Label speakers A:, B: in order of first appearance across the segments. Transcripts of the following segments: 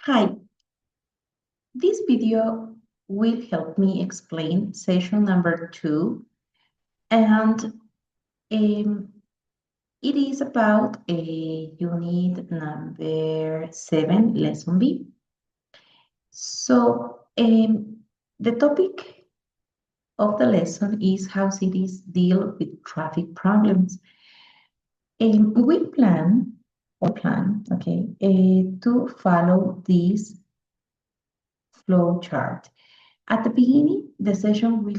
A: Hi, this video will help me explain session number 2, and it is about a unit number 7, lesson B. So the topic of the lesson is how cities deal with traffic problems. We plan, to follow this flow chart. At the beginning, the session will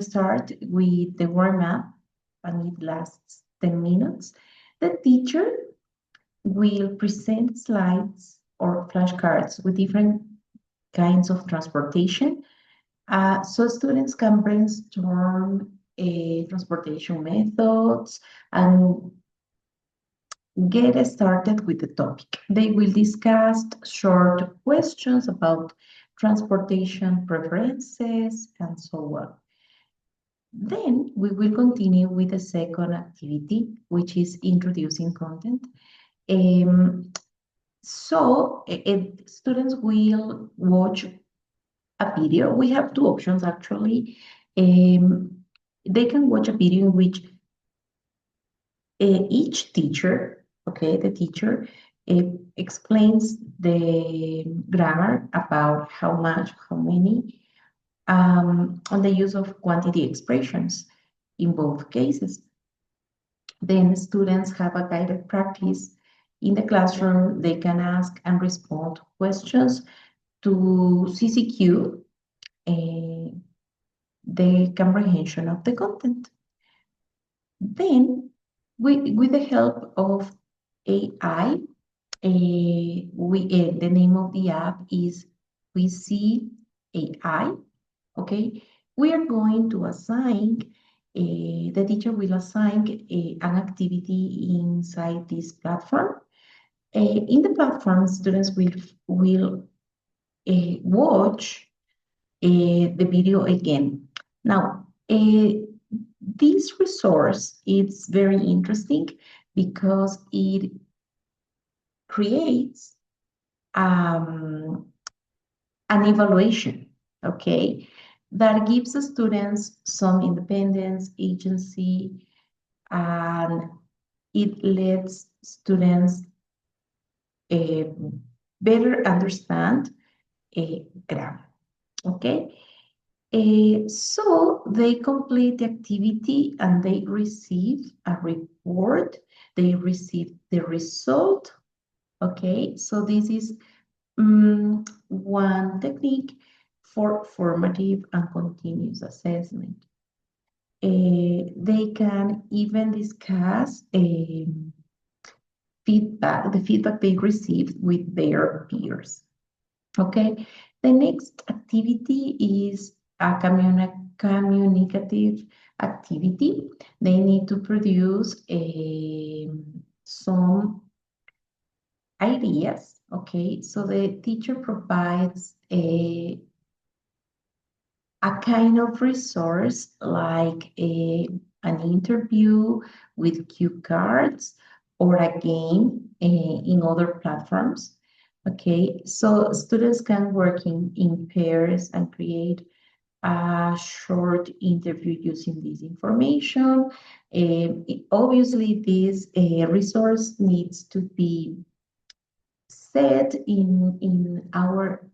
A: start with the warm-up, and it lasts 10 minutes. The teacher will present slides or flashcards with different kinds of transportation, so students can brainstorm transportation methods and get started with the topic. They will discuss short questions about transportation preferences and so on. Then we will continue with the second activity, which is introducing content. Students will watch a video. We have two options actually. They can watch a video in which each teacher, the teacher explains the grammar about how much, how many, on the use of quantity expressions in both cases. Then students have a guided practice in the classroom. They can ask and respond questions to CCQ, the comprehension of the content. Then, with the help of AI, the name of the app is We See AI. Okay, we are going to assign, the teacher will assign an activity inside this platform. In the platform, students will watch the video again. Now, this resource is very interesting because it creates an evaluation, that gives the students some independence, agency, and it lets students better understand grammar, so they complete the activity and they receive a report. They receive the result. So this is one technique for formative and continuous assessment. They can even discuss the feedback they received with their peers. The next activity is a communicative activity. They need to produce some ideas. So the teacher provides a kind of resource like an interview with cue cards or a game in other platforms. So students can work in pairs and create a short interview using this information. Obviously, this resource needs to be set in our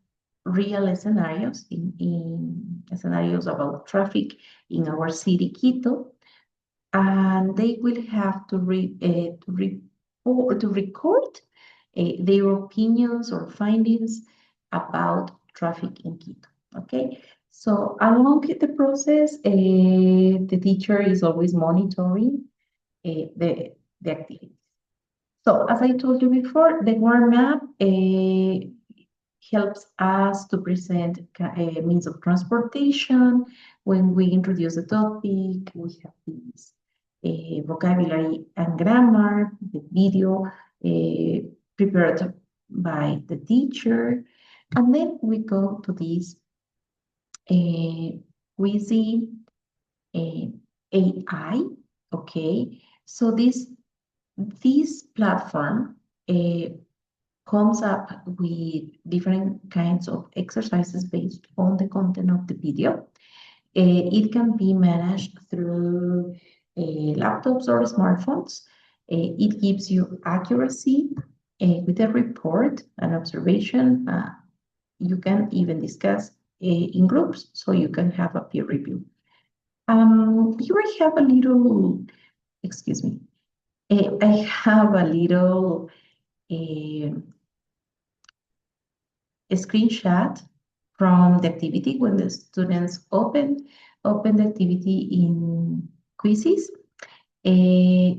A: real scenarios, in scenarios about traffic in our city, Quito, and they will have to record their opinions or findings about traffic in Quito. So along the process, the teacher is always monitoring the activity. So as I told you before, the warm-up helps us to present means of transportation. When we introduce the topic, we have this vocabulary and grammar, the video prepared by the teacher. And then we go to this Quizy AI. So this platform comes up with different kinds of exercises based on the content of the video. It can be managed through laptops or smartphones. It gives you accuracy with a report, an observation. You can even discuss in groups, so you can have a peer review. Here I have a little, excuse me, I have a little a screenshot from the activity when the students open the activity in quizzes. They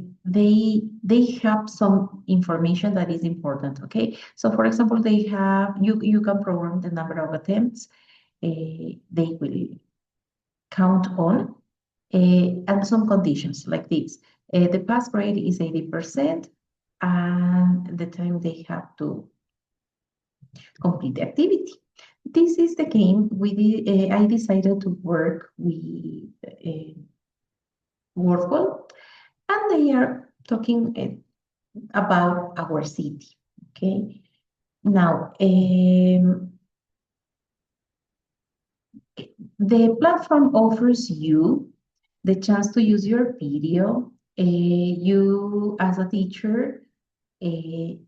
A: have some information that is important. Okay, so for example, they have you can program the number of attempts they will count on, and some conditions like this. The pass grade is 80%, and the time they have to complete the activity. This is the game I decided to work with Wordwall, and they are talking about our city. Okay, now the platform offers you the chance to use your video. You, as a teacher, you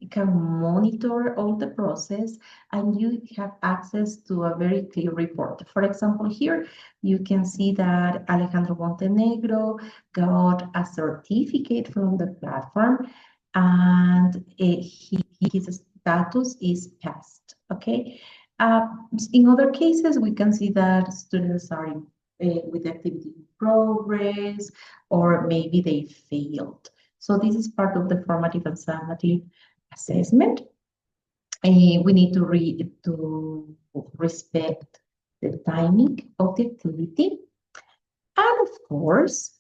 A: can monitor all the process, and you have access to a very clear report. For example, here you can see that Alejandro Montenegro got a certificate from the platform, and his status is passed. Okay. In other cases, we can see that students are with activity in progress, or maybe they failed. So this is part of the formative and summative assessment. We need to respect the timing of the activity. And of course,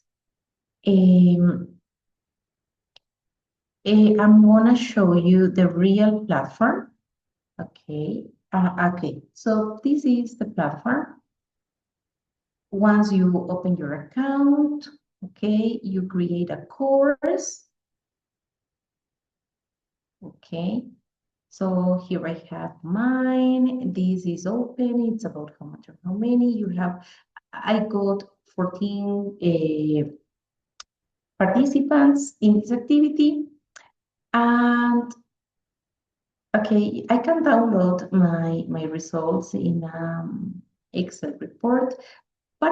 A: I'm gonna show you the real platform. Okay, okay, so this is the platform. Once you open your account, okay, you create a course. Okay, so here I have mine. This is open. It's about how much or how many you have. I got 14 participants in this activity. And okay, I can download my results in Excel report, but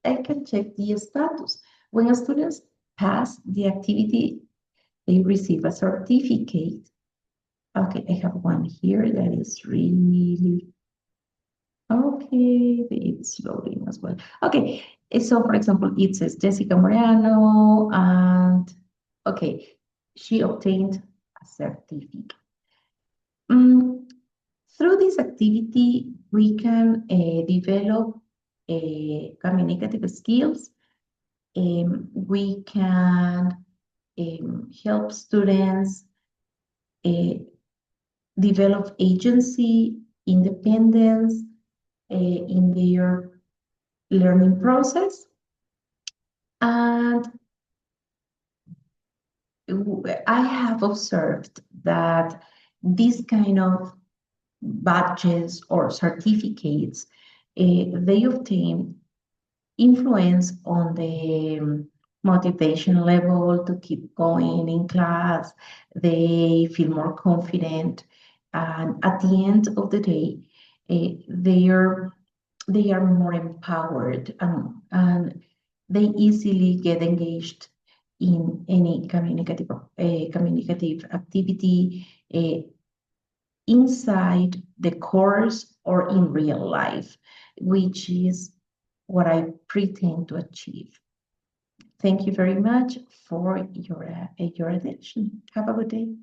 A: I can check the status. When a student pass the activity, they receive a certificate. Okay, I have one here that is really okay. It's loading as well. Okay, so for example, it says Jessica Moreno, and okay, she obtained a certificate. Through this activity, we can develop communicative skills. We can help students develop agency, independence in their learning process. And I have observed that this kind of badges or certificates, they obtain influence on the motivation level to keep going in class. They feel more confident, and at the end of the day, they are more empowered, and they easily get engaged in any communicative activity inside the course or in real life, which is what I pretend to achieve. Thank you very much for your attention. Have a good day.